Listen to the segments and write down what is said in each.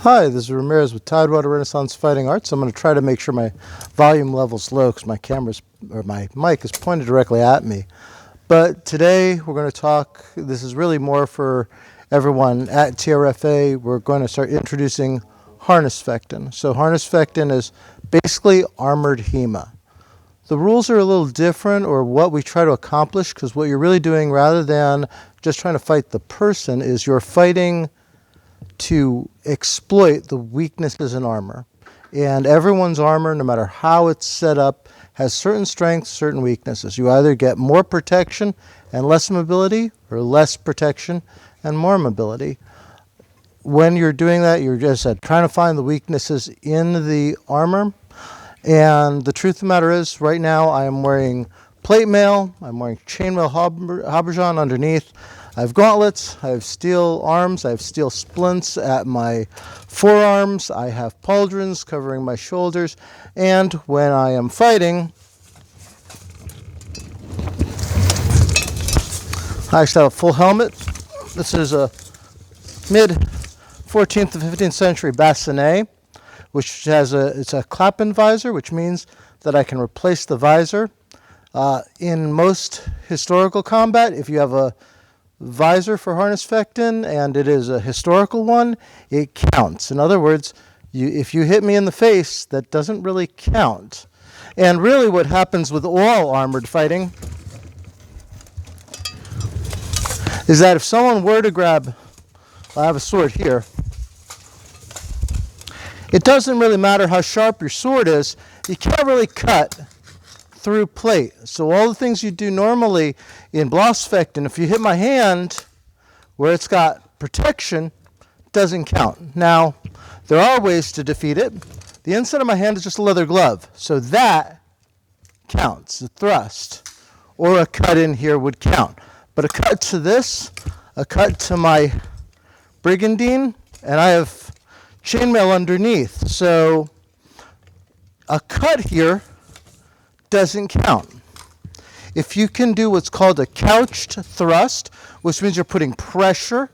Hi, this is Ramirez with Tidewater Renaissance Fighting Arts. I'm going to try to make sure my volume level's low because my mic is pointed directly at me. But today we're going to talk, this is really more for everyone at TRFA. We're going to start introducing Harnischfecten. So Harnischfecten is basically Armored HEMA. The rules are a little different, or what we try to accomplish, because what you're really doing rather than just trying to fight the person is you're fighting to exploit the weaknesses in armor. And everyone's armor, no matter how it's set up, has certain strengths, certain weaknesses. You either get more protection and less mobility, or less protection and more mobility. When you're doing that, you're just trying to find the weaknesses in the armor. And the truth of the matter is, right now I am wearing plate mail, I'm wearing chainmail habergeon underneath. I have gauntlets, I have steel arms, I have steel splints at my forearms, I have pauldrons covering my shoulders, and when I am fighting, I actually have a full helmet. This is a mid 14th to 15th century bassinet, which has it's a clap-in visor, which means that I can replace the visor. In most historical combat, if you have a visor for Harnischfecten and it is a historical one, it counts. In other words, if you hit me in the face, that doesn't really count. And really what happens with all armored fighting is that if someone were to grab, I have a sword here, it doesn't really matter how sharp your sword is, you can't really cut through plate. So all the things you do normally in Blossfecten, if you hit my hand where it's got protection, doesn't count. Now, there are ways to defeat it. The inside of my hand is just a leather glove, so that counts, a thrust. Or a cut in here would count. But a cut to this, a cut to my brigandine, and I have chainmail underneath. So a cut here doesn't count. If you can do what's called a couched thrust, which means you're putting pressure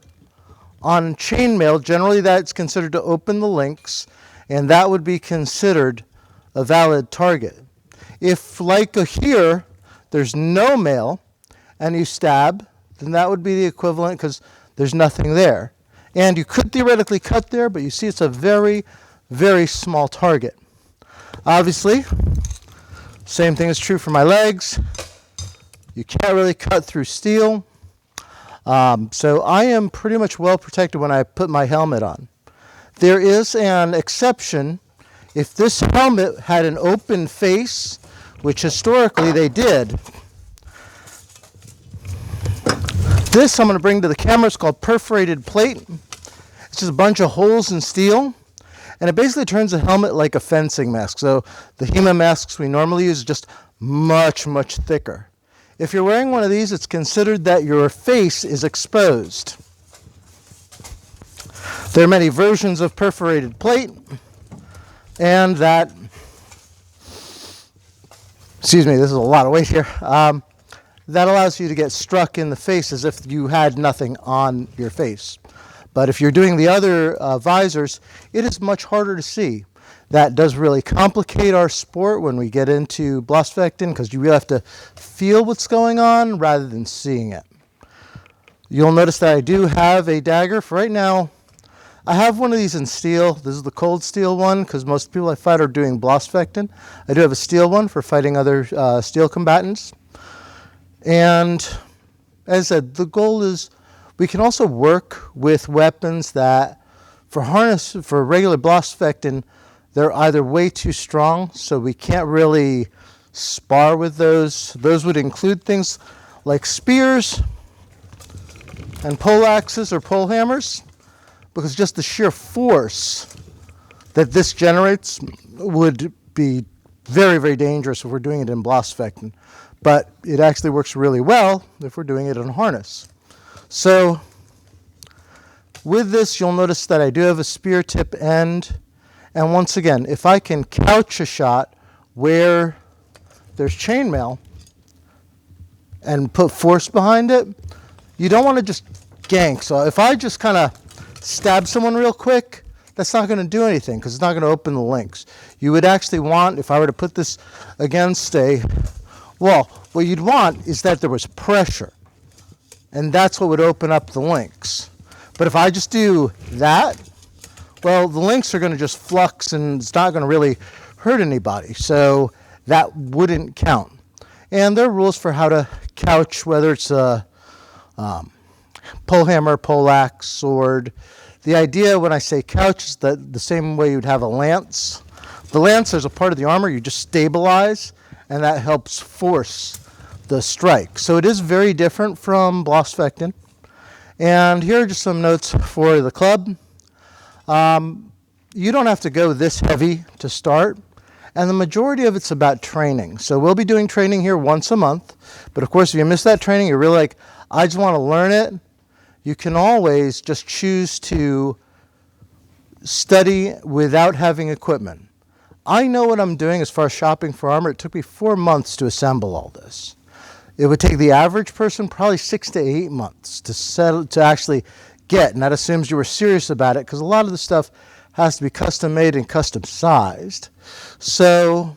on chainmail, generally that's considered to open the links, and that would be considered a valid target. If, like here, there's no mail and you stab, then that would be the equivalent because there's nothing there. And you could theoretically cut there, but you see it's a very, very small target. Obviously, same thing is true for my legs. You can't really cut through steel. So I am pretty much well protected when I put my helmet on. There is an exception. If this helmet had an open face, which historically they did, this I'm going to bring to the camera. It's called perforated plate. It's just a bunch of holes in steel. And it basically turns the helmet like a fencing mask. So the HEMA masks we normally use are just much, much thicker. If you're wearing one of these, it's considered that your face is exposed. There are many versions of perforated plate, and that, excuse me, this is a lot of weight here, that allows you to get struck in the face as if you had nothing on your face. But if you're doing the other visors, it is much harder to see. That does really complicate our sport when we get into Blossfecten because you really have to feel what's going on rather than seeing it. You'll notice that I do have a dagger. For right now, I have one of these in steel. This is the cold steel one because most people I fight are doing Blossfecten. I do have a steel one for fighting other steel combatants. And as I said, the goal is we can also work with weapons that, for regular Blossfecten, they're either way too strong, so we can't really spar with those. Those would include things like spears and pole axes or pole hammers, because just the sheer force that this generates would be very, very dangerous if we're doing it in Blossfecten. But it actually works really well if we're doing it in harness. So with this, you'll notice that I do have a spear tip end. And once again, if I can couch a shot where there's chainmail and put force behind it, you don't want to just gank. So if I just kind of stab someone real quick, that's not going to do anything because it's not going to open the links. You would actually want, if I were to put this against a wall, what you'd want is that there was pressure, and that's what would open up the links. But if I just do that, well, the links are going to just flux and it's not going to really hurt anybody. So that wouldn't count. And there are rules for how to couch, whether it's a pole hammer, pole axe, sword. The idea when I say couch is that the same way you'd have a lance. The lance is a part of the armor you just stabilize, and that helps force the strike. So it is very different from Blossfecten. And here are just some notes for the club. You don't have to go this heavy to start, and the majority of it's about training. So we'll be doing training here once a month, but of course if you miss that training, you're really like, I just want to learn it, you can always just choose to study without having equipment. I know what I'm doing as far as shopping for armor. It took me 4 months to assemble all this. It would take the average person probably 6 to 8 months to actually get, and that assumes you were serious about it, because a lot of the stuff has to be custom made and custom sized. So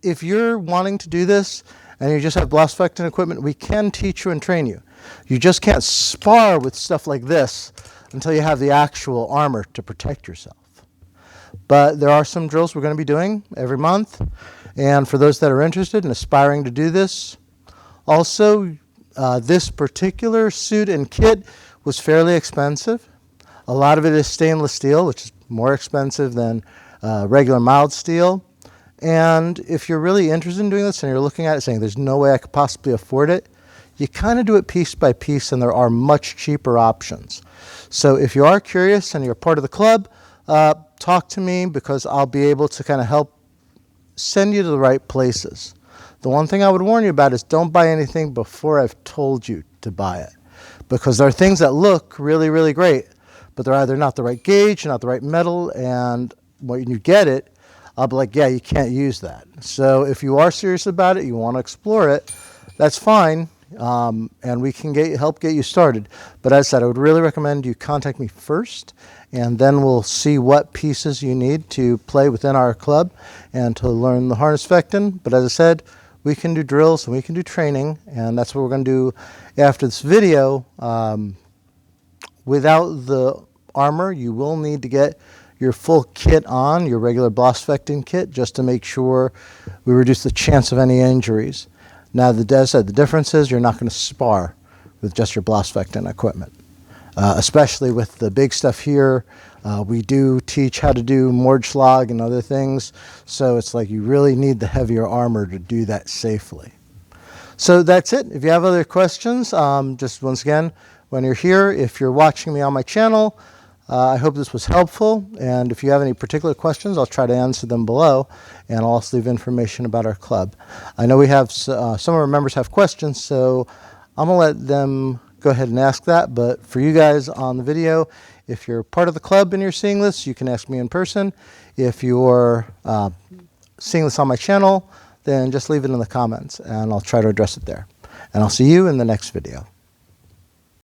if you're wanting to do this and you just have Blossfecten equipment, we can teach you and train you. You just can't spar with stuff like this until you have the actual armor to protect yourself. But there are some drills we're going to be doing every month, and for those that are interested and aspiring to do this, also this particular suit and kit was fairly expensive. A lot of it is stainless steel, which is more expensive than regular mild steel. And if you're really interested in doing this and you're looking at it saying there's no way I could possibly afford it, you kind of do it piece by piece, and there are much cheaper options. So if you are curious and you're part of the club, talk to me, because I'll be able to kind of help send you to the right places. The one thing I would warn you about is don't buy anything before I've told you to buy it, because there are things that look really, really great, but they're either not the right gauge, not the right metal, and when you get it, I'll be like, yeah, you can't use that. So if you are serious about it, you want to explore it, that's fine, and we can help get you started. But as I said, I would really recommend you contact me first, and then we'll see what pieces you need to play within our club and to learn the Harnischfecten. But as I said, we can do drills and we can do training, and that's what we're going to do after this video. Without the armor, you will need to get your full kit on, your regular Blossfecten kit, just to make sure we reduce the chance of any injuries. Now, as I said, the difference is you're not going to spar with just your Blossfecten equipment, especially with the big stuff here. We do teach how to do Mordschlag and other things, so it's like you really need the heavier armor to do that safely. So that's it. If you have other questions, just once again, when you're here, if you're watching me on my channel, I hope this was helpful, and if you have any particular questions, I'll try to answer them below, and I'll also leave information about our club. I know we have some of our members have questions, so I'm going to let them go ahead and ask that. But for you guys on the video, if you're part of the club and you're seeing this, you can ask me in person. If you're seeing this on my channel, then just leave it in the comments, and I'll try to address it there. And I'll see you in the next video.